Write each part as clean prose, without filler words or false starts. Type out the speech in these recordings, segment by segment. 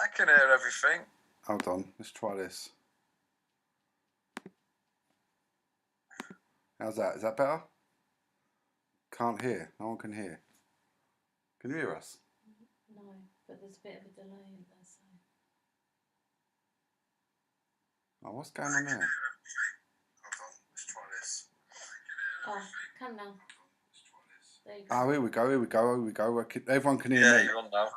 I can hear everything. Hold on, let's try this. How's that? Is that better? Can't hear. No one can hear. Can you hear us? No, but there's a bit of a delay in there, so. Oh, what's going on there? Hold on, let's try this. Oh, come now. There you go. Oh, here we go. Everyone can hear Yeah, me. you're on now.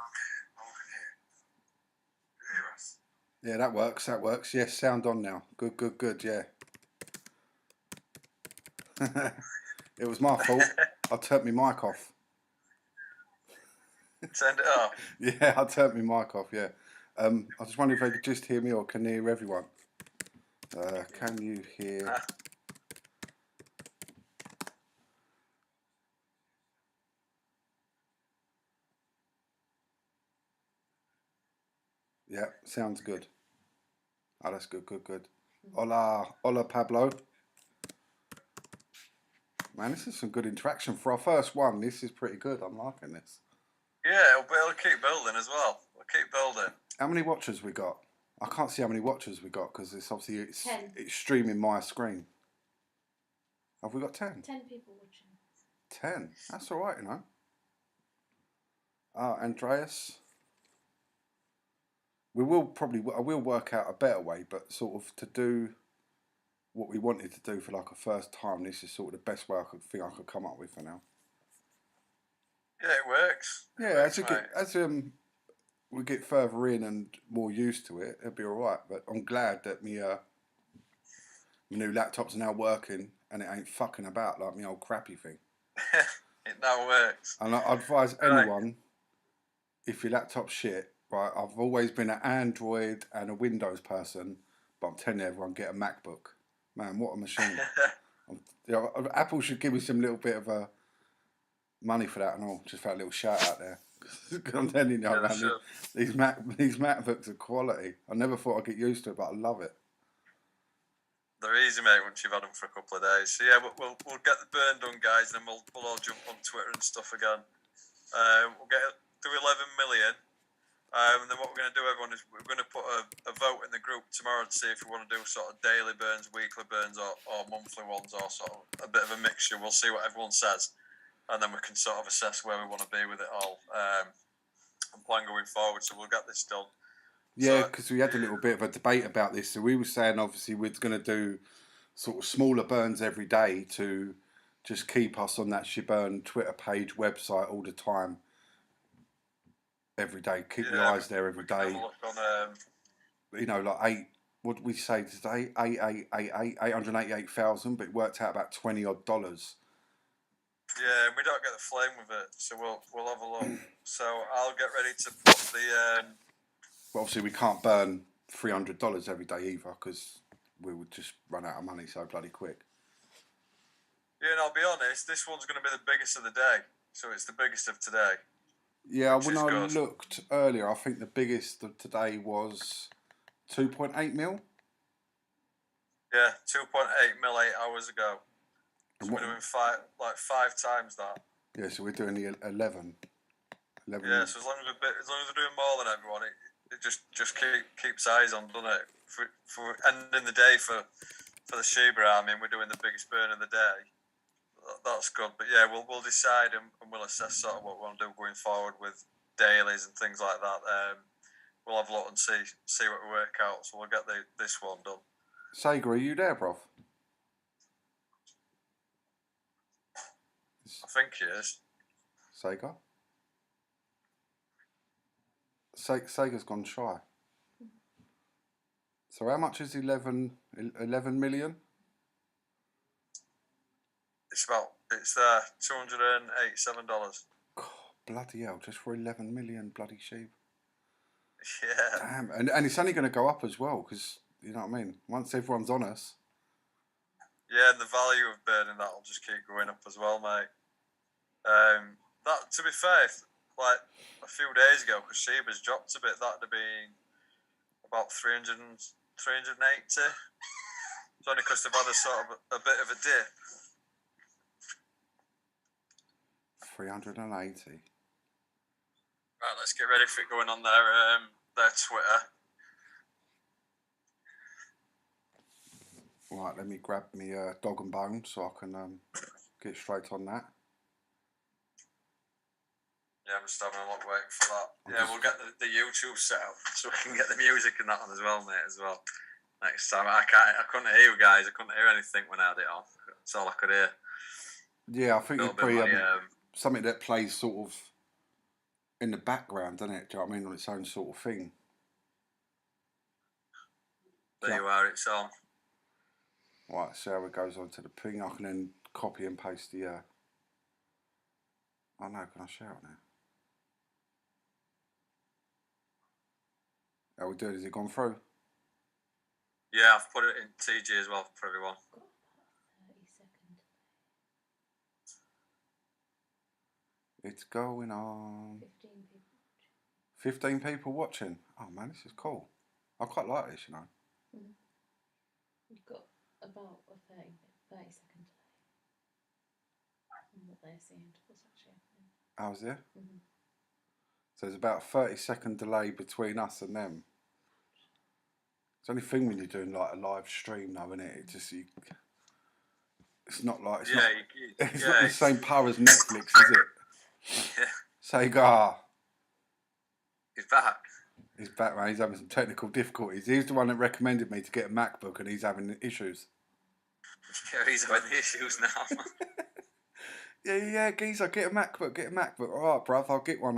Yeah, that works. Yes, sound on now. Good, yeah. It was my fault. I turned my mic off. Send it off. Yeah, I turned my mic off, yeah. I just wonder if they could just hear me or can they hear everyone? Can you hear... Yeah, sounds good. Oh, that's good. Hola, Pablo. Man, this is some good interaction for our first one. This is pretty good. I'm liking this. Yeah, it'll keep building as well. We'll keep building. How many watchers we got? I can't see how many watchers we got because it's obviously it's 10. streaming my screen. Have we got 10? 10 people watching. 10. That's all right, you know. Andreas. I will work out a better way, but sort of to do what we wanted to do for like a first time, this is sort of the best way I could come up with for now. Yeah, it works. As we get further in and more used to it, it'll be all right. But I'm glad that my new laptop's now working and it ain't fucking about like my old crappy thing. It now works. And I advise anyone, if your laptop's shit, right, I've always been an Android and a Windows person, but I'm telling everyone, get a MacBook. Man, what a machine. Apple should give me some little bit of money for that and all, just for a little shout out there. I'm telling you, man, these MacBooks are quality. I never thought I'd get used to it, but I love it. They're easy, mate, once you've had them for a couple of days. So yeah, we'll get the burn done, guys, and then we'll all jump on Twitter and stuff again. We'll get to 11 million. And then what we're going to do, everyone, is we're going to put a vote in the group tomorrow to see if we want to do sort of daily burns, weekly burns, or monthly ones, or sort of a bit of a mixture. We'll see what everyone says, and then we can sort of assess where we want to be with it all and plan going forward. So we'll get this done. Yeah, because we had a little bit of a debate about this. So we were saying, obviously, we're going to do sort of smaller burns every day to just keep us on that Shiba Burn Twitter page, website all the time. Every day, keep your eyes there every day. You know, like what did we say today? 888,000, but it worked out about $20 odd. Yeah, we don't get the flame with it, so we'll have a look. So I'll get ready to put the. But obviously, we can't burn $300 every day either because we would just run out of money so bloody quick. Yeah, and I'll be honest, this one's going to be the biggest of the day, so it's the biggest of today. Yeah, when I looked earlier, I think the biggest of today was 2.8 mil. Yeah, 2.8 mil 8 hours ago. So we're doing five times that. Yeah, so we're doing the 11. Yeah, so as long as we're doing more than everyone, it just keeps eyes on, doesn't it? For ending the day for the Shiba, I mean, we're doing the biggest burn of the day. That's good, but yeah, we'll decide and we'll assess sort of what we want to do going forward with dailies and things like that. We'll have a look and see what we work out. So we'll get this one done. Sega, are you there, bruv? I think he is. Sega? Sega's gone shy. So how much is 11 million? It's $287. God, bloody hell, just for 11 million bloody sheep. Yeah. Damn, and it's only going to go up as well because, you know what I mean, once everyone's on us. Yeah, and the value of burning that will just keep going up as well, mate. That, to be fair, like a few days ago, because Shiba's dropped a bit, that'd have been about 380. It's only because they've had a sort of a bit of a dip. 380. Right, let's get ready for it going on their their Twitter. Right, let me grab me dog and bone so I can get straight on that. Yeah, I'm just having a look waiting for that. We'll get the YouTube set up so we can get the music and that on as well, mate, as well. Next time. I couldn't hear you guys. I couldn't hear anything when I had it on. That's all I could hear. Yeah, I think it'd be something that plays sort of in the background, doesn't it? Do you know what I mean? On its own sort of thing. There you are, it's on. Right, so how it goes on to the ping. I can then copy and paste the... Oh no, can I shout now? How we doing? Has it gone through? Yeah, I've put it in TG as well for everyone. 30 seconds. It's going on. 15 people. 15 people watching. Oh man, this is cool. I quite like this, you know. Mm. We've got about a 30 second delay on what they're seeing to what's actually happening. How's there? Mm-hmm. So there's about a 30-second delay between us and them. It's the only thing when you're doing like a live stream though, isn't it? It just it's not like it's not the same power as Netflix, is it? Yeah. Sega. He's back. He's back, man. He's having some technical difficulties. He's the one that recommended me to get a MacBook, and he's having issues. Yeah, he's having the issues now. Yeah, geezer, get a MacBook. All right, bruv, I'll get one.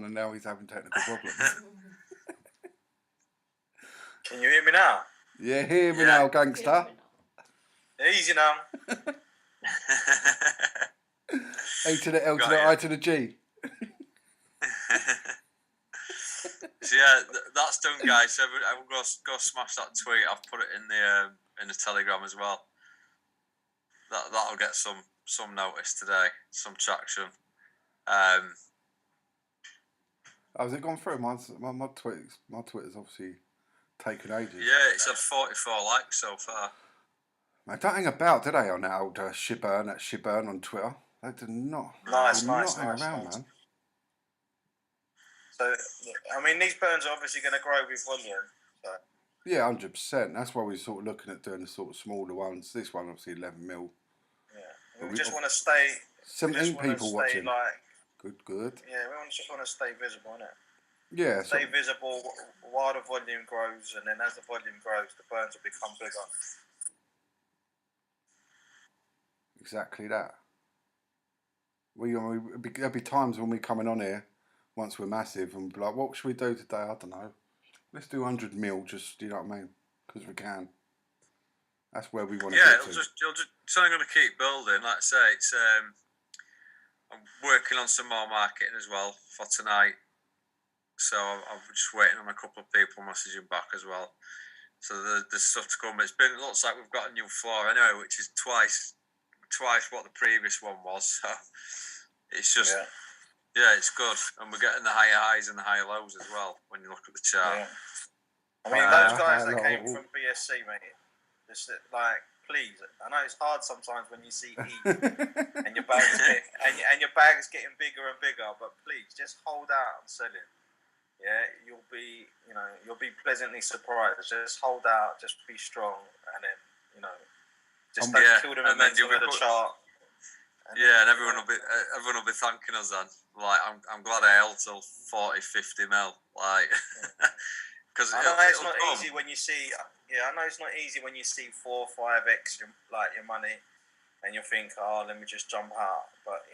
And now he's having technical problems. Can you hear me now? Yeah, hear me now, gangster. Easy now. A to the L to the I to the G. So yeah, that's done, guys. So I will go smash that tweet. I've put it in the Telegram as well. That'll get some notice today, some traction. Has it gone through? My Twitter's obviously taken ages. Yeah, it's had 44 likes so far. They don't hang about, do they, on that old Shiba Burn on Twitter? They do not. Nice. Hang around, man. So, I mean, these burns are obviously going to grow with volume. So. Yeah, 100%. That's why we're sort of looking at doing the sort of smaller ones. This one, obviously, 11 mil. Yeah, we just want to stay. 17 people watching. Like, good. Yeah, we just want to stay visible, innit? Yeah. Stay visible while the volume grows, and then as the volume grows, the burns will become bigger. Exactly that. There'll be times when we're coming on here, once we're massive, and be like, what should we do today? I don't know. Let's do 100 mil, just, you know what I mean? Because we can. That's where we want to get to. It's only going to keep building. Like I say, it's I'm working on some more marketing as well for tonight. So I'm just waiting on a couple of people messaging back as well. So there's stuff to come. It looks like we've got a new floor anyway, which is twice what the previous one was. So it's just, it's good. And we're getting the higher highs and the higher lows as well when you look at the chart. Yeah. I mean, those guys that came from BSC, mate, just like, please. I know it's hard sometimes when you see E and your bag's getting bigger and bigger, but please just hold out and sell it. Yeah, you'll be pleasantly surprised. Just hold out, just be strong, and then just don't kill the momentum of the chart. And everyone will be thanking us then. Like, I'm glad I held till 40-50 mil. Like, because I know it's not easy when you see. Yeah, I know it's not easy when you see 4 or 5x your money, and you think, oh, let me just jump out. But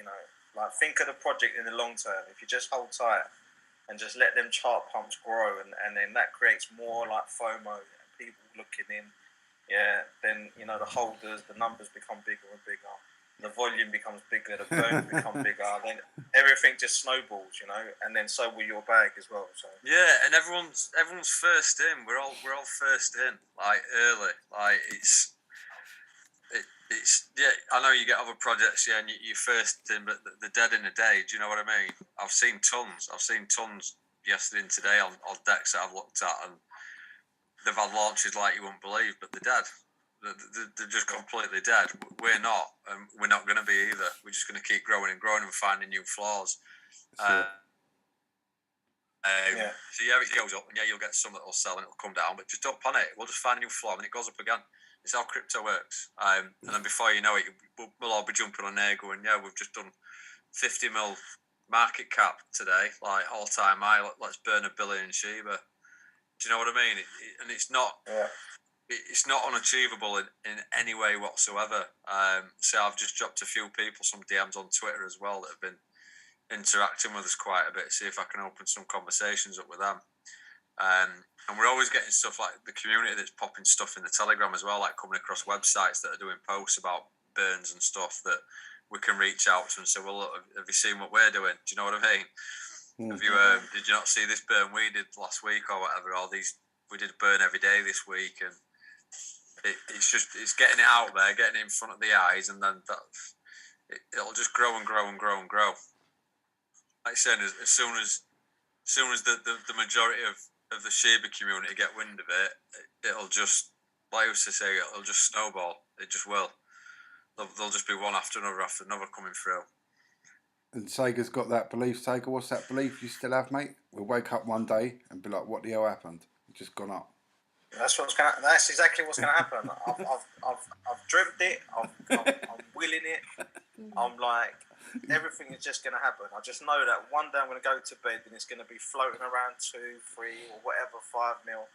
think of the project in the long term. If you just hold tight and just let them chart pumps grow, and then that creates more like FOMO and people looking in. Yeah, then the holders, the numbers become bigger and bigger. The volume becomes bigger, the burns become bigger, then everything just snowballs, and then so will your bag as well. So yeah, and everyone's first in. We're all first in, like early. Like it's I know you get other projects, and you're first in, but they're dead in a day. Do you know what I mean? I've seen tons yesterday and today on decks that I've looked at, and they've had launches like you wouldn't believe, but they're dead. They're just completely dead. We're not, and we're not going to be either. We're just going to keep growing and finding new flaws. So yeah, it goes up, and yeah, you'll get some that will sell and it'll come down, but just don't panic. We'll just find a new floor, and it goes up again. It's how crypto works. And then before you know it, we'll all be jumping on there going, yeah, we've just done 50 mil market cap today, like all time high. Let's burn $1 billion in Shiba. Do you know what I mean? And it's not. Yeah. It's not unachievable in any way whatsoever. So I've just dropped a few people some DMs on Twitter as well that have been interacting with us quite a bit, see if I can open some conversations up with them. And we're always getting stuff like the community that's popping stuff in the Telegram as well, like coming across websites that are doing posts about burns and stuff that we can reach out to and say, well, look, have you seen what we're doing? Do you know what I mean? Have you did you not see this burn we did last week or whatever? Or we did a burn every day this week, and it's getting it out there, getting it in front of the eyes, and then it'll just grow and grow and grow and grow. Like I said, as soon as the majority of the Shiba community get wind of it, it'll just, like I used to say, it'll just snowball. It just will. There'll just be one after another coming through. And Sega's got that belief. Sega, what's that belief you still have, mate? We'll wake up one day and be like, what the hell happened? It's just gone up. That's exactly what's gonna happen. I've dreamt it. I'm willing it. I'm like, everything is just gonna happen. I just know that one day I'm gonna go to bed and it's gonna be floating around 2, 3, or whatever 5 mil,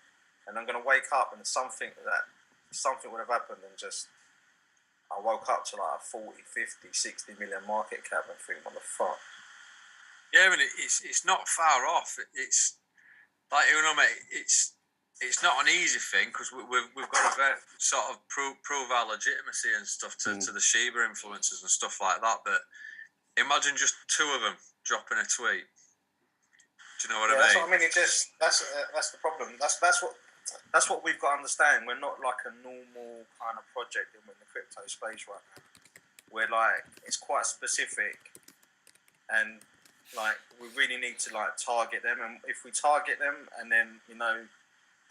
and I'm gonna wake up and something would have happened, and just I woke up to like a 40, 50, 60 million market cap and think, what the fuck? Yeah, I mean, it's not far off. It's like, you know, mate, it's not an easy thing because we've got to sort of prove our legitimacy and stuff to the Shiba influencers and stuff like that. But imagine just 2 of them dropping a tweet. Do you know what I mean? That's what I mean. That's the problem. That's what we've got to understand. We're not like a normal kind of project in the crypto space right now. We're like, it's quite specific, and like we really need to like target them. And if we target them, and then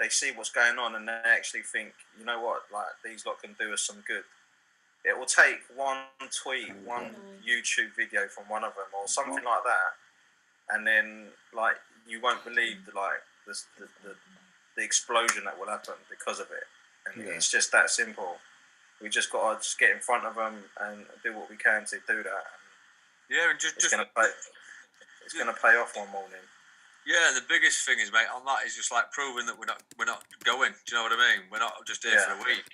they see what's going on, and they actually think, you know what, like these lot can do us some good. It will take one tweet, one YouTube video from one of them, or something like that, and then like you won't believe the explosion that will happen because of it. And it's just that simple. We just got to just get in front of them and do what we can to do that. Yeah, and it's going to pay off one morning. Yeah, the biggest thing is, mate, on that is just like proving that we're not going. Do you know what I mean? We're not just here for a week.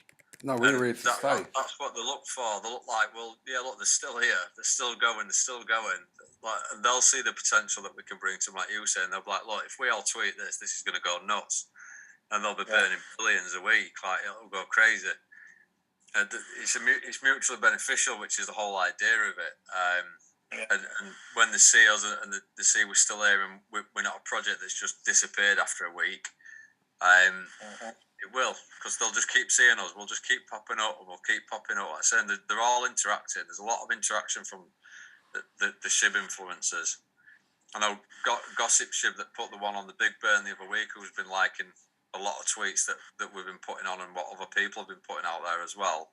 No, we're here to stay. That's what they look for. They look like, well, yeah, look, they're still here. They're still going. They're still going. Like, and they'll see the potential that we can bring to them, like you saying. They'll be like, look, if we all tweet this is going to go nuts. And they'll be burning billions a week. Like, it'll go crazy. And it's mutually beneficial, which is the whole idea of it. And when they see us and they see we're still here and we're not a project that's just disappeared after a week, it will, because they'll just keep seeing us. We'll just keep popping up, and we'll keep popping up. Like I said, they're all interacting. There's a lot of interaction from the SHIB influencers. I know Gossip Shib that put the one on the Big Burn the other week, who's been liking a lot of tweets that we've been putting on and what other people have been putting out there as well.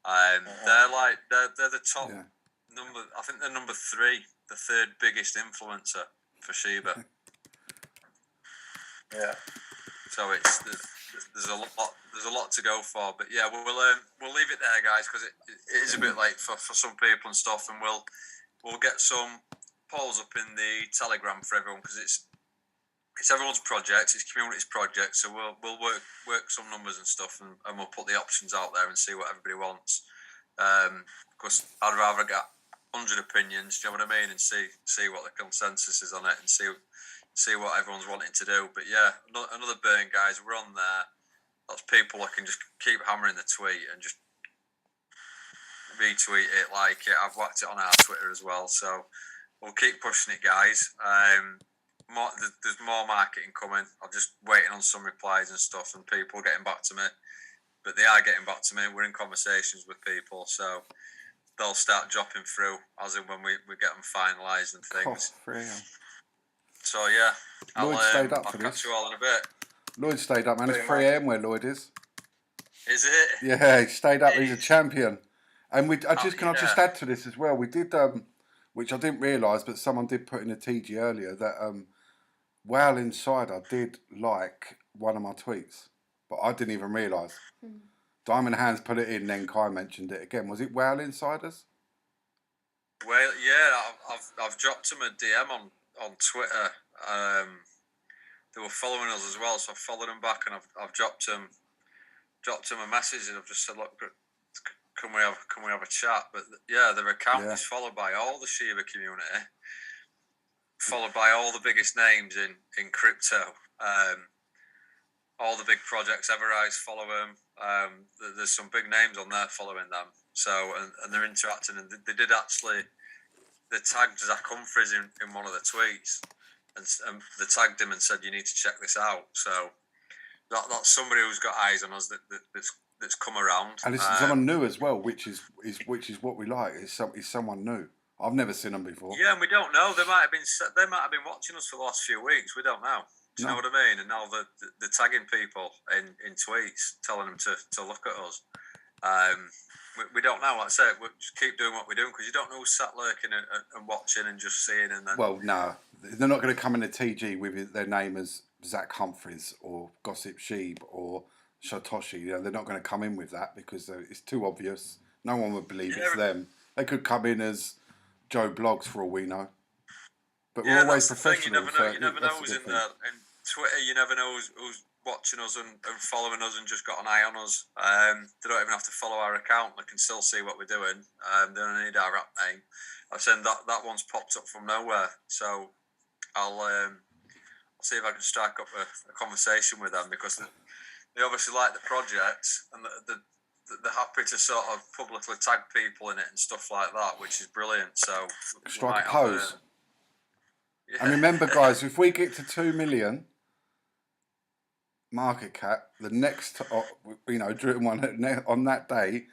They're the top number. I think they're number 3, the 3rd biggest influencer for Shiba. Yeah. So there's a lot to go for, but yeah, we'll leave it there, guys, because it is a bit late for some people and stuff, and we'll get some polls up in the Telegram for everyone, because it's everyone's project, it's community's project, so we'll work some numbers and stuff, and we'll put the options out there and see what everybody wants. Because I'd rather get 100 opinions, do you know what I mean, and see what the consensus is on it, and see what everyone's wanting to do. But yeah, another burn, guys. We're on there. That's people that can just keep hammering the tweet and just retweet it, like it. I've whacked it on our Twitter as well, so we'll keep pushing it, guys. There's more marketing coming. I'm just waiting on some replies and stuff, and people getting back to me. But they are getting back to me. We're in conversations with people, so they'll start dropping through as in when we get them finalised and things. So yeah, Lloyd stayed up I'll for catch this. you all in a bit. Lloyd stayed up, man. It's 3 a.m. where Lloyd is. Is it? Yeah, he stayed up. He's a champion. And I just add to this as well. We did, which I didn't realise, but someone did put in a TG earlier that Whale Insider did like one of my tweets, but I didn't even realise. Diamond Hands put it in, then Kai mentioned it again. Was it Whale Insiders? Well, yeah, I've dropped them a DM on Twitter. They were following us as well, so I've followed them back, and I've dropped them a message, and I've just said, look, can we have a chat? But yeah, their account is followed by all the Shiba community, followed by all the biggest names in crypto. All the big projects, Everrise follow them. There's some big names on there following them. So and they're interacting, and they did actually. They tagged Zach Humphries in one of the tweets, and they tagged him and said, "You need to check this out." So that's somebody who's got eyes on us that's come around. And it's someone new as well, which is what we like. It's someone new. I've never seen them before. Yeah, and we don't know. They might have been watching us for the last few weeks. We don't know. Do you know what I mean? And now they're tagging people in tweets, telling them to look at us. We don't know. Like I said, we just keep doing what we're doing because you don't know who's sat lurking and watching and just seeing. And then well, no, they're not going to come in a TG with their name as Zach Humphries or Gossip Sheeb or Satoshi. You know, they're not going to come in with that because it's too obvious. No one would believe it's them. They could come in as Joe Blogs for all we know. But we're always professional. You never know who's in there. In Twitter, you never know who's watching us and following us and just got an eye on us. They don't even have to follow our account. They can still see what we're doing. They don't need our app name. I've said that one's popped up from nowhere. So I'll see if I can strike up a conversation with them because they obviously like the project and they're happy to sort of publicly tag people in it and stuff like that, which is brilliant. So strike a pose. And remember, guys, if we get to 2 million market cap, the next, during on that day,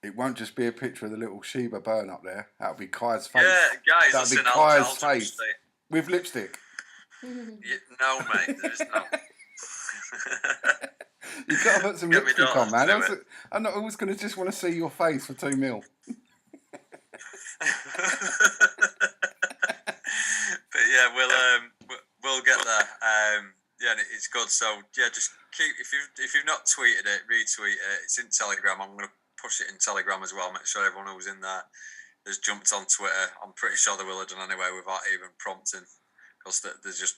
it won't just be a picture of the little Shiba Burn up there. That'll be Kai's face. Yeah, guys, that'll be Kai's face with lipstick. No, mate, there is no. You've got to put some lipstick on, man. I'm not always going to just want to see your face for 2 mil. But yeah, we'll get there. Yeah, it's good. So yeah, just keep if you've not tweeted it, retweet it. It's in Telegram. I'm going to push it in Telegram as well. Make sure everyone who's in there has jumped on Twitter. I'm pretty sure they will have done anyway without even prompting, because there's just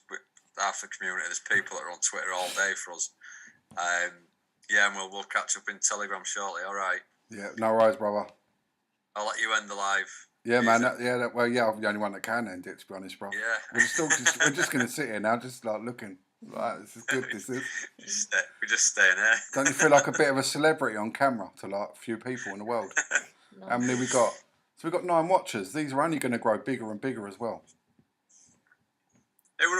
half the community. There's people that are on Twitter all day for us. Yeah, and we'll catch up in Telegram shortly. All right. Yeah, no worries, brother. I'll let you end the live. Yeah, man. I'm the only one that can end it, to be honest, bro. Yeah. We're just going to sit here now, just like looking. Like, this is good. This is. We're just staying here. Don't you feel like a bit of a celebrity on camera to like a few people in the world? Nice. How many we got? So we got 9 watchers. These are only going to grow bigger and bigger as well. We're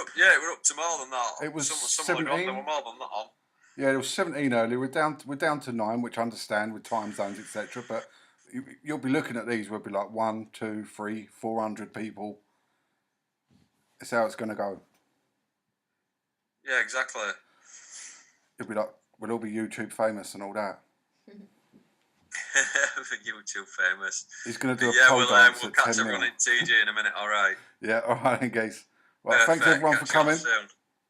up to more than that. It was some 17. There were more than that on. Yeah, there was 17 earlier. We're down to 9, which I understand with time zones, etc. But you'll be looking at these. We'll be like 1, 2, 3, 400 people. It's how it's going to go. Yeah, exactly. It'll be like we'll all be YouTube famous and all that. YouTube famous. He's going to do a pole dance we'll at catch 10 everyone mil. in TG in a minute. All right. Yeah, all right, guys. Well, thanks Perfect. everyone for Catch you all coming. soon.